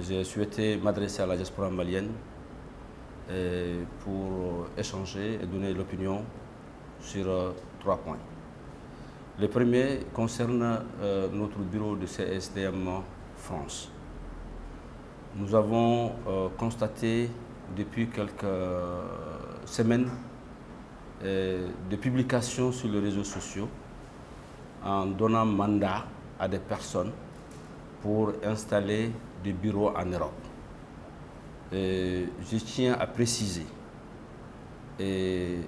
j'ai souhaité m'adresser à la diaspora malienne pour échanger et donner l'opinion sur 3 points. Le premier concerne notre bureau de CSDM France. Nous avons constaté depuis quelques semaines de publications sur les réseaux sociaux en donnant mandat à des personnes pour installer des bureaux en Europe. Je tiens à préciser, ces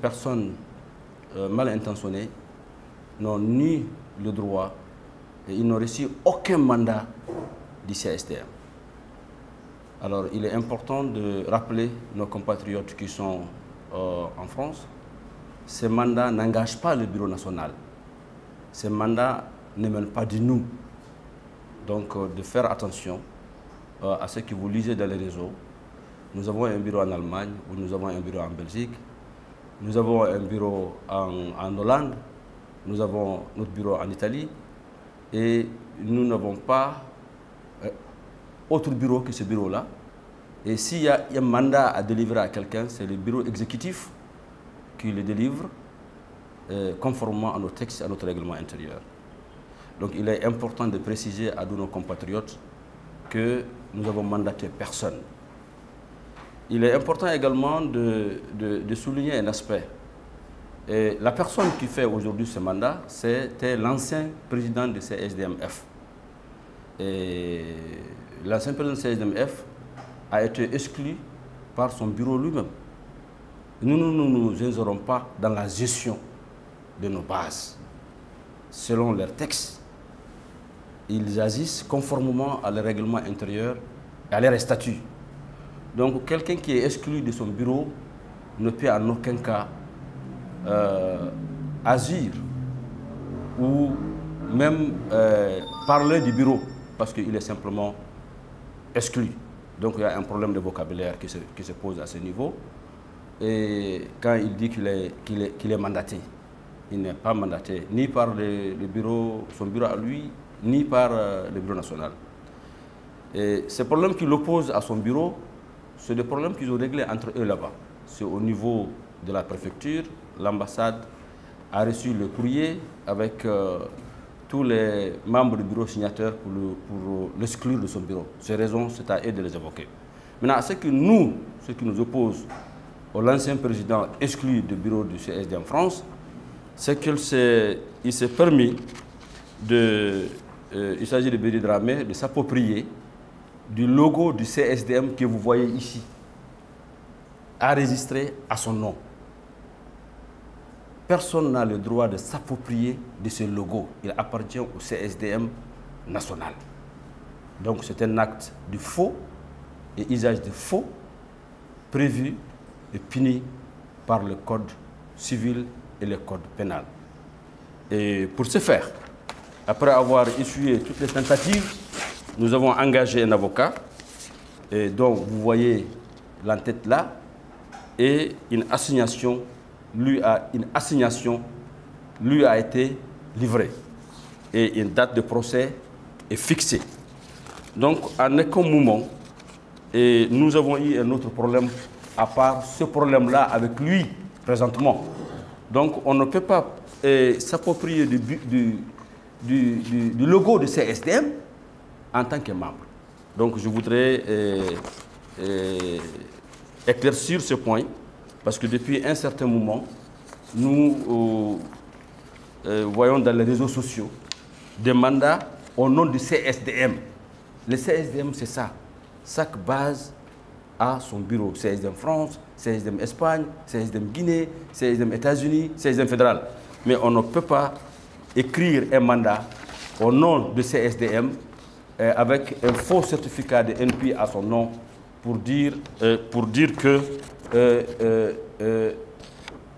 personnes mal intentionnées n'ont ni le droit et ils n'ont reçu aucun mandat du CSDM. Alors il est important de rappeler nos compatriotes qui sont en France, ces mandats n'engagent pas le bureau national. Ces mandats ne mènent pas de nous. Donc de faire attention à ce que vous lisez dans les réseaux. Nous avons un bureau en Allemagne, ou nous avons un bureau en Belgique, nous avons un bureau en Hollande, nous avons notre bureau en Italie, et nous n'avons pas autre bureau que ce bureau-là. Et s'il y a un mandat à délivrer à quelqu'un, c'est le bureau exécutif qui le délivre conformément à nos textes et à notre règlement intérieur. Donc il est important de préciser à tous nos compatriotes que nous avons mandaté personne. Il est important également de souligner un aspect. Et la personne qui fait aujourd'hui ce mandat, c'était l'ancien président de CSDMF. Et l'ancien président de CSDMF a été exclu par son bureau lui-même. Nous ne nous injurons pas dans la gestion de nos bases. Selon leurs textes, ils agissent conformément à leur règlement intérieur et à leurs statuts. Donc quelqu'un qui est exclu de son bureau ne peut en aucun cas agir ou même parler du bureau parce qu'il est simplement exclu. Donc il y a un problème de vocabulaire qui se pose à ce niveau. Et quand il dit qu'il est mandaté, il n'est pas mandaté ni par son bureau à lui, ni par le bureau national. Et ces problèmes qui l'opposent à son bureau, c'est des problèmes qu'ils ont réglés entre eux là-bas. C'est au niveau de la préfecture, l'ambassade a reçu le courrier avec tous les membres du bureau signataires pour l'exclure de son bureau. Ces raisons, c'est à eux de les évoquer. Maintenant, ce qui nous oppose à l'ancien président exclu du bureau du CSDM France, c'est qu'il s'est permis il s'agit de Béry Dramé, de s'approprier du logo du CSDM que vous voyez ici, enregistré à son nom. Personne n'a le droit de s'approprier de ce logo. Il appartient au CSDM national. Donc c'est un acte de faux et usage de faux prévu et puni par le code civil et le code pénal. Et pour ce faire, après avoir essuyé toutes les tentatives, nous avons engagé un avocat, dont vous voyez l'entête là, et une assignation lui a été livrée. Et une date de procès est fixée. Donc, en aucun moment, nous avons eu un autre problème à part ce problème-là avec lui, présentement. Donc, on ne peut pas s'approprier du logo de CSDM en tant que membre. Donc je voudrais éclaircir ce point, parce que depuis un certain moment, nous voyons dans les réseaux sociaux des mandats au nom du CSDM. Le CSDM, c'est ça. Chaque base a son bureau. CSDM France, CSDM Espagne, CSDM Guinée, CSDM États-Unis, CSDM fédéral. Mais on ne peut pas écrire un mandat au nom de CSDM avec un faux certificat de NP à son nom pour dire que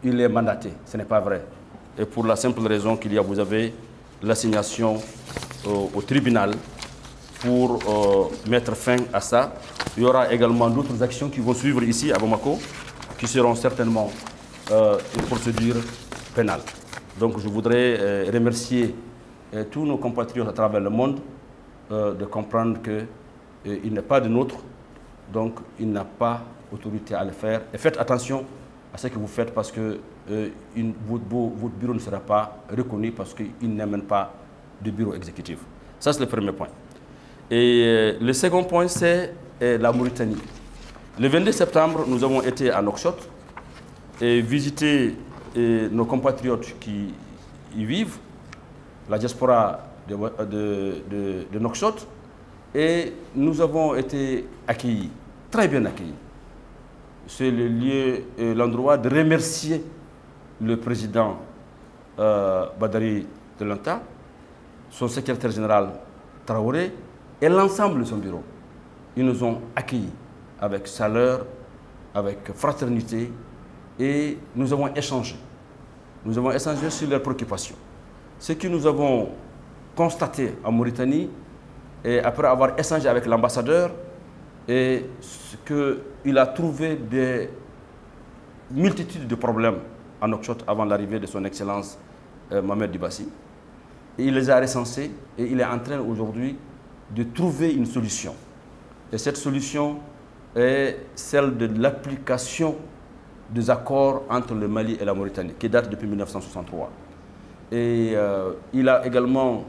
il est mandaté. Ce n'est pas vrai. Et pour la simple raison qu'il y a, vous avez l'assignation au tribunal pour mettre fin à ça. Il y aura également d'autres actions qui vont suivre ici à Bamako, qui seront certainement une procédure pénale. Donc je voudrais remercier tous nos compatriotes à travers le monde de comprendre que il n'est pas de nôtre, donc il n'a pas autorité à le faire. Et faites attention à ce que vous faites parce que votre bureau ne sera pas reconnu parce qu'il n'amène pas de bureau exécutif. Ça, c'est le premier point. Et le second point, c'est la Mauritanie. Le 22 septembre, nous avons été à Nouakchott et visité nos compatriotes qui y vivent, la diaspora de Nouakchott, et nous avons été accueillis, très bien accueillis. C'est le lieu, l'endroit de remercier le président Badari Delanta, son secrétaire général Traoré et l'ensemble de son bureau. Ils nous ont accueillis avec chaleur, avec fraternité et nous avons échangé. Nous avons échangé sur leurs préoccupations. Ce que nous avons constaté en Mauritanie, et après avoir échangé avec l'ambassadeur, et ce qu'il a trouvé des multitudes de problèmes en Nouakchott avant l'arrivée de son Excellence Mohamed Dibassi. Et il les a recensés et il est en train aujourd'hui de trouver une solution. Et cette solution est celle de l'application des accords entre le Mali et la Mauritanie, qui date depuis 1963. Et il a également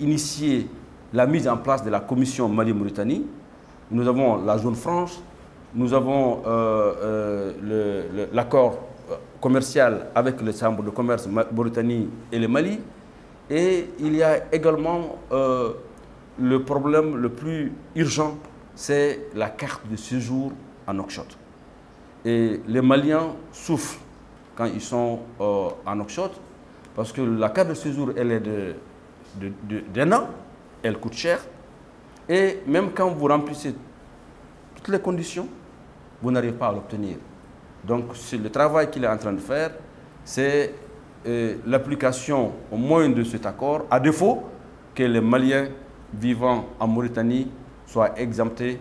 initié la mise en place de la commission Mali-Mauritanie. Nous avons la zone franche, nous avons l'accord commercial avec les chambres de commerce Mauritanie et le Mali. Et il y a également le problème le plus urgent, c'est la carte de séjour en Nouakchott. Et les Maliens souffrent quand ils sont en Nouakchott parce que la carte de séjour, elle est d'un an, elle coûte cher. Et même quand vous remplissez toutes les conditions, vous n'arrivez pas à l'obtenir. Donc le travail qu'il est en train de faire, c'est l'application au moins de cet accord, à défaut que les Maliens vivant en Mauritanie soient exemptés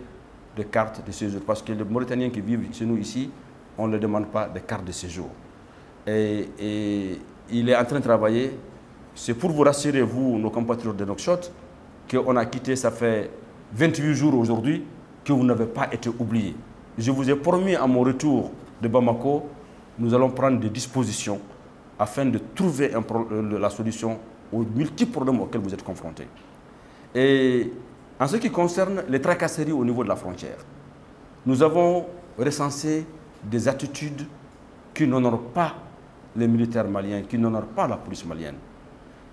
de carte de séjour. Parce que les Mauritaniens qui vivent chez nous ici, on ne leur demande pas de carte de séjour. Et il est en train de travailler. C'est pour vous rassurer, vous, nos compatriotes de Nouakchott, qu'on a quitté, ça fait 28 jours aujourd'hui, que vous n'avez pas été oubliés. Je vous ai promis à mon retour de Bamako, nous allons prendre des dispositions afin de trouver la solution aux multiples problèmes auxquels vous êtes confrontés. Et en ce qui concerne les tracasseries au niveau de la frontière, nous avons recensé des attitudes qui n'honorent pas les militaires maliens, qui n'honorent pas la police malienne.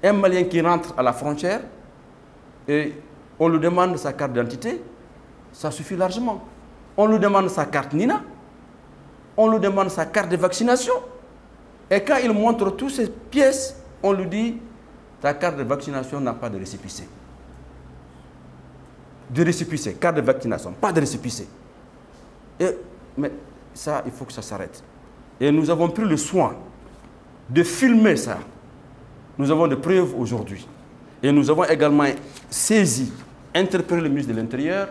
Un Malien qui rentre à la frontière et on lui demande sa carte d'identité, ça suffit largement. On lui demande sa carte NINA, on lui demande sa carte de vaccination. Et quand il montre toutes ces pièces, on lui dit ta carte de vaccination n'a pas de récépissé. De récépissé, carte de vaccination, pas de récépissé. Mais ça, il faut que ça s'arrête. Et nous avons pris le soin de filmer ça. Nous avons des preuves aujourd'hui. Et nous avons également saisi, interpellé le ministre de l'Intérieur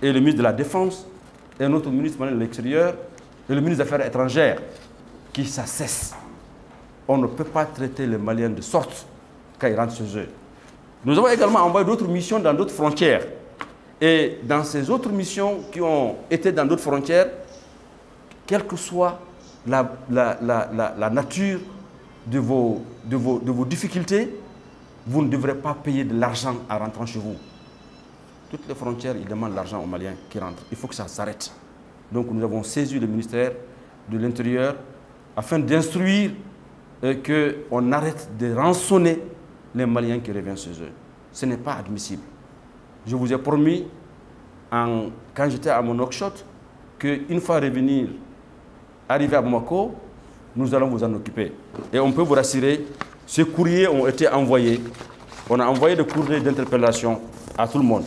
et le ministre de la Défense et notre ministre de l'Extérieur et le ministre des Affaires étrangères qui ça cesse. On ne peut pas traiter les Maliens de sorte quand ils rentrent chez eux. Nous avons également envoyé d'autres missions dans d'autres frontières. Et dans ces autres missions qui ont été dans d'autres frontières, quelle que soit la nature de vos difficultés, vous ne devrez pas payer de l'argent en rentrant chez vous. Toutes les frontières, ils demandent l'argent aux Maliens qui rentrent. Il faut que ça s'arrête. Donc nous avons saisi le ministère de l'Intérieur afin d'instruire qu'on arrête de rançonner les Maliens qui reviennent chez eux. Ce n'est pas admissible. Je vous ai promis, quand j'étais à mon Nouakchott, qu'une fois arrivé à Bamako, nous allons vous en occuper. Et on peut vous rassurer, ces courriers ont été envoyés. On a envoyé des courriers d'interpellation à tout le monde.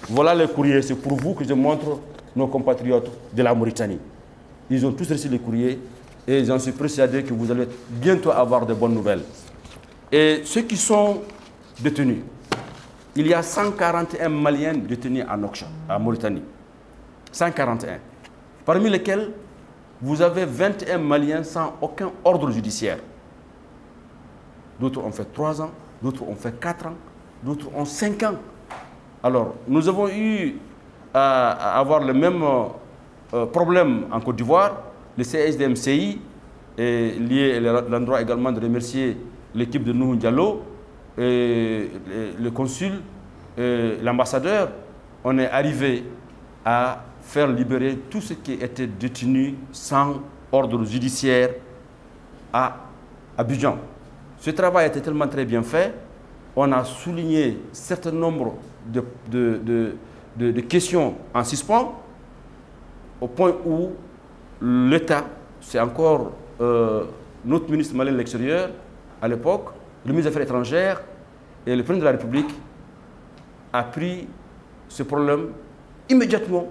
Voilà les courriers, c'est pour vous que je montre nos compatriotes de la Mauritanie. Ils ont tous reçu les courriers et j'en suis persuadé que vous allez bientôt avoir de bonnes nouvelles. Et ceux qui sont détenus, il y a 141 Maliens détenus à Nouakchott, à Mauritanie. 141. Parmi lesquels, vous avez 21 Maliens sans aucun ordre judiciaire. D'autres ont fait 3 ans, d'autres ont fait 4 ans, d'autres ont 5 ans. Alors, nous avons eu à avoir le même problème en Côte d'Ivoire. Le CSDMCI est lié, l'endroit également de remercier l'équipe de Nuhu Diallo, et le consul, l'ambassadeur. On est arrivé à faire libérer tout ce qui était détenu sans ordre judiciaire à Abidjan. Ce travail a été tellement très bien fait. On a souligné un certain nombre de questions en suspens, au point où l'État, c'est encore notre ministre malien de l'Extérieur à l'époque, le ministre des Affaires étrangères et le président de la République a pris ce problème immédiatement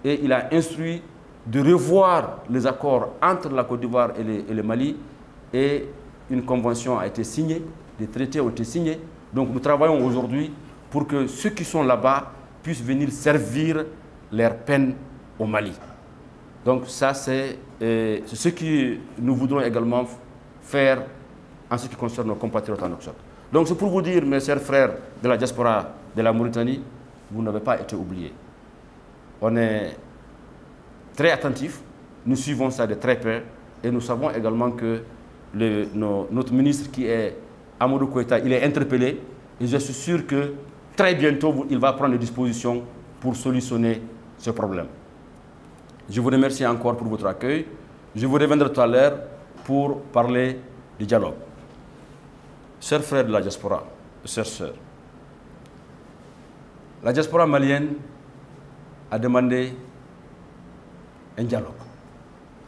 et il a instruit de revoir les accords entre la Côte d'Ivoire et le Mali, et une convention a été signée, des traités ont été signés. Donc nous travaillons aujourd'hui pour que ceux qui sont là-bas puissent venir servir leur peine au Mali. Donc ça, c'est ce que nous voudrons également faire en ce qui concerne nos compatriotes en Nouakchott. Donc c'est pour vous dire, mes chers frères de la diaspora de la Mauritanie, vous n'avez pas été oubliés. On est très attentifs, nous suivons ça de très près et nous savons également que notre ministre qui est Amadou Koïta, il est interpellé et je suis sûr que très bientôt il va prendre des dispositions pour solutionner ce problème. Je vous remercie encore pour votre accueil. Je vous reviendrai tout à l'heure pour parler du dialogue. Chers frères de la diaspora, chères sœurs, la diaspora malienne a demandé un dialogue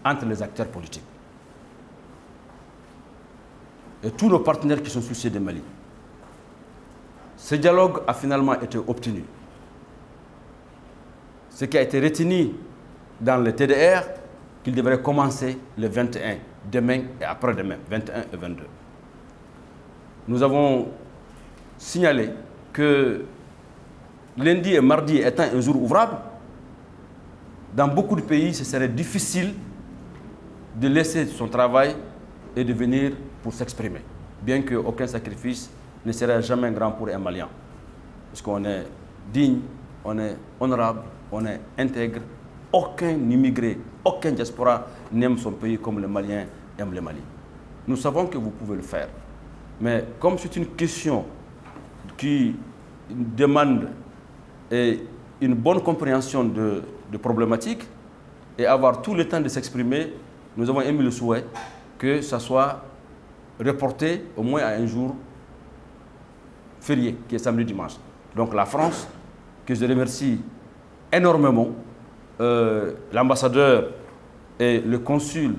entre les acteurs politiques et tous nos partenaires qui sont souciés du Mali. Ce dialogue a finalement été obtenu. Ce qui a été retenu dans le TDR, qu'il devrait commencer le 21, demain et après-demain, 21 et 22. Nous avons signalé que lundi et mardi étant un jour ouvrable, dans beaucoup de pays, ce serait difficile de laisser son travail et de venir pour s'exprimer, bien qu'aucun sacrifice ne serait jamais grand pour un Malien. Parce qu'on est digne, on est honorable, on est intègre. Aucun immigré, aucun diaspora n'aime son pays comme les Maliens aiment le Mali. Nous savons que vous pouvez le faire. Mais comme c'est une question qui demande une bonne compréhension de problématiques et avoir tout le temps de s'exprimer, nous avons émis le souhait que ça soit reporté au moins à un jour férié, qui est samedi-dimanche. Donc la France, que je remercie énormément, l'ambassadeur et le consul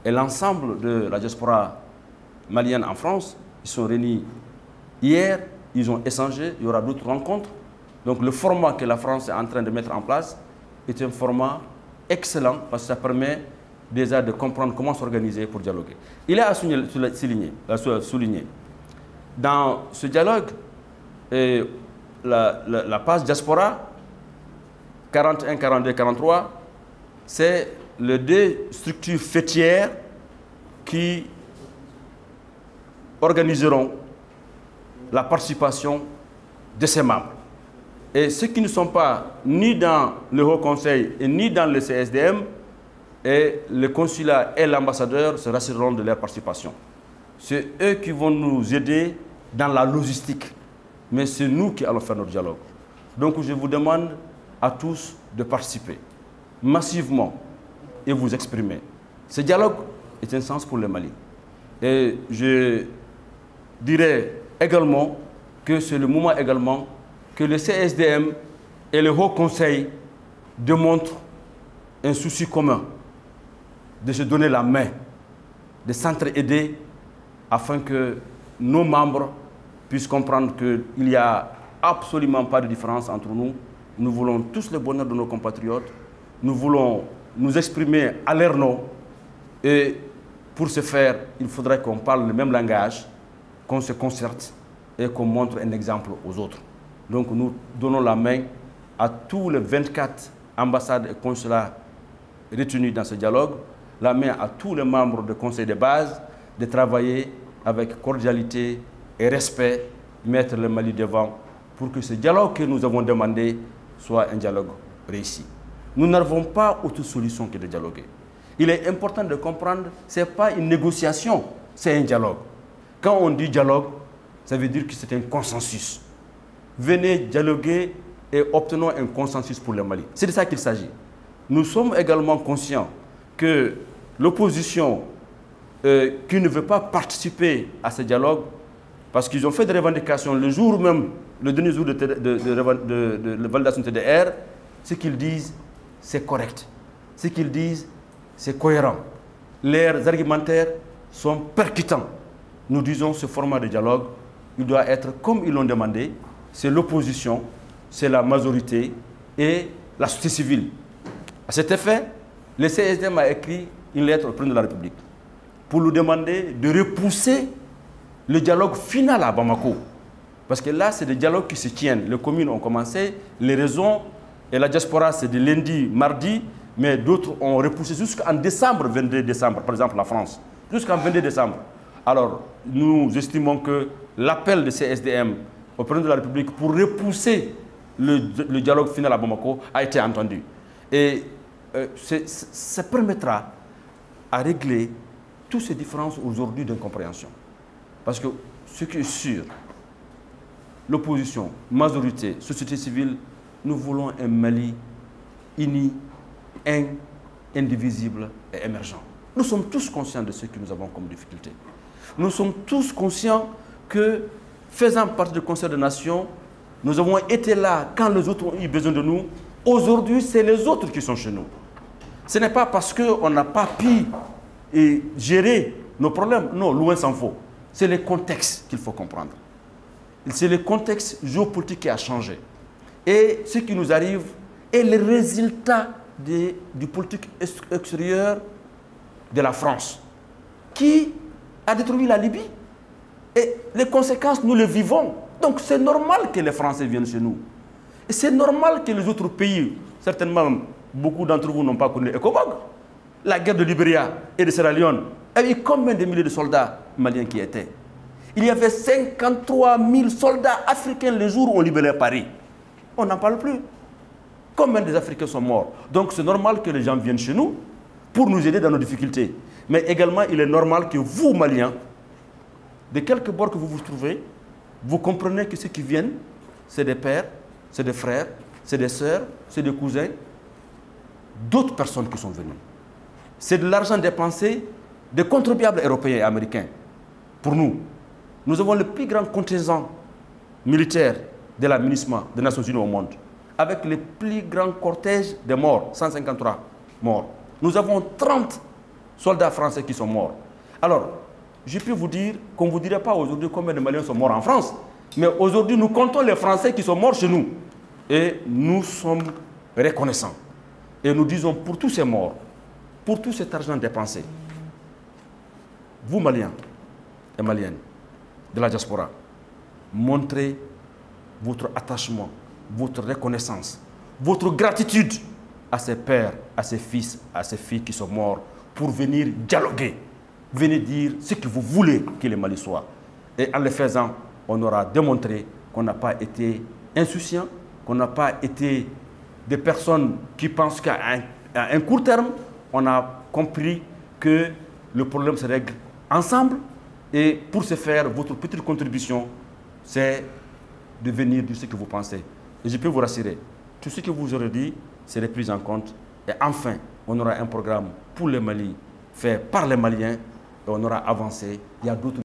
et l'ensemble de la diaspora malienne en France, ils sont réunis hier, ils ont échangé, il y aura d'autres rencontres. Donc le format que la France est en train de mettre en place est un format excellent parce que ça permet déjà de comprendre comment s'organiser pour dialoguer. Il est à souligner. Dans ce dialogue, la page diaspora, 41, 42, 43, c'est les deux structures fêtières qui organiseront la participation de ses membres. Et ceux qui ne sont pas ni dans le Haut Conseil et ni dans le CSDM, et le consulat et l'ambassadeur se rassureront de leur participation. C'est eux qui vont nous aider dans la logistique, mais c'est nous qui allons faire notre dialogue. Donc je vous demande à tous de participer massivement et vous exprimer. Ce dialogue est un sens pour le Mali. Et je dirais également que c'est le moment également que le CSDM et le Haut Conseil démontrent un souci commun de se donner la main, de s'entraider afin que nos membres puissent comprendre qu'il n'y a absolument pas de différence entre nous. Nous voulons tous le bonheur de nos compatriotes. Nous voulons nous exprimer à leur nom. Et pour ce faire, il faudrait qu'on parle le même langage, qu'on se concerte et qu'on montre un exemple aux autres. Donc nous donnons la main à tous les 24 ambassades et consulats retenus dans ce dialogue, la main à tous les membres du conseil de base de travailler avec cordialité et respect, mettre le Mali devant pour que ce dialogue que nous avons demandé soit un dialogue réussi. Nous n'avons pas autre solution que de dialoguer. Il est important de comprendre, ce n'est pas une négociation, c'est un dialogue. Quand on dit dialogue, ça veut dire que c'est un consensus. Venez dialoguer et obtenons un consensus pour le Mali. C'est de ça qu'il s'agit. Nous sommes également conscients que l'opposition qui ne veut pas participer à ce dialogue, parce qu'ils ont fait des revendications le jour même, le dernier jour de validation TDR, ce qu'ils disent, c'est correct. Ce qu'ils disent, c'est cohérent. Leurs argumentaires sont percutants. Nous disons ce format de dialogue, il doit être comme ils l'ont demandé, c'est l'opposition, c'est la majorité et la société civile. À cet effet, le CSDM a écrit une lettre au président de la République pour lui demander de repousser le dialogue final à Bamako. Parce que là, c'est des dialogues qui se tiennent. Les communes ont commencé, les raisons et la diaspora, c'est de lundi, mardi, mais d'autres ont repoussé jusqu'en décembre, 22 décembre, par exemple la France, jusqu'en 22 décembre. Alors, nous estimons que l'appel de CSDM au président de la République pour repousser le dialogue final à Bamako a été entendu. Et ça permettra à régler toutes ces différences aujourd'hui d'incompréhension. Parce que ce qui est sûr, l'opposition, majorité, société civile, nous voulons un Mali uni, indivisible et émergent. Nous sommes tous conscients de ce que nous avons comme difficulté. Nous sommes tous conscients que, faisant partie du Conseil des Nations, nous avons été là quand les autres ont eu besoin de nous. Aujourd'hui, c'est les autres qui sont chez nous. Ce n'est pas parce qu'on n'a pas pu gérer nos problèmes. Non, loin s'en faut. C'est le contexte qu'il faut comprendre. C'est le contexte géopolitique qui a changé. Et ce qui nous arrive est le résultat du politique extérieur de la France, qui a détruit la Libye. Et les conséquences, nous les vivons. Donc c'est normal que les Français viennent chez nous. Et c'est normal que les autres pays, certainement beaucoup d'entre vous n'ont pas connu ECOMOG, la guerre de Libéria et de Sierra Leone. Il y avait combien de milliers de soldats maliens qui étaient? Il y avait 53 000 soldats africains le jour où on libérait Paris. On n'en parle plus. Combien des Africains sont morts? Donc c'est normal que les gens viennent chez nous pour nous aider dans nos difficultés. Mais également, il est normal que vous, Maliens, de quelque bord que vous vous trouvez, vous comprenez que ceux qui viennent, c'est des pères, c'est des frères, c'est des sœurs, c'est des cousins, d'autres personnes qui sont venues. C'est de l'argent dépensé des contribuables européens et américains. Pour nous, nous avons le plus grand contingent militaire de la MINUSMA des Nations Unies au monde, avec le plus grand cortège de morts, 153 morts. Nous avons 30 soldats français qui sont morts. Alors, je peux vous dire qu'on ne vous dirait pas aujourd'hui combien de Maliens sont morts en France, mais aujourd'hui, nous comptons les Français qui sont morts chez nous. Et nous sommes reconnaissants. Et nous disons pour tous ces morts, pour tout cet argent dépensé, vous, Maliens et Maliennes de la diaspora, montrez votre attachement, votre reconnaissance, votre gratitude à ces pères, à ces fils, à ces filles qui sont morts pour venir dialoguer. Venez dire ce que vous voulez que le Mali soit. Et en le faisant, on aura démontré qu'on n'a pas été insouciants, qu'on n'a pas été des personnes qui pensent qu'à un court terme, on a compris que le problème se règle ensemble. Et pour ce faire, votre petite contribution, c'est de venir dire ce que vous pensez. Et je peux vous rassurer, tout ce que vous aurez dit, c'est pris en compte. Et enfin, on aura un programme pour le Mali, fait par les Maliens, et on aura avancé. Il y a d'autres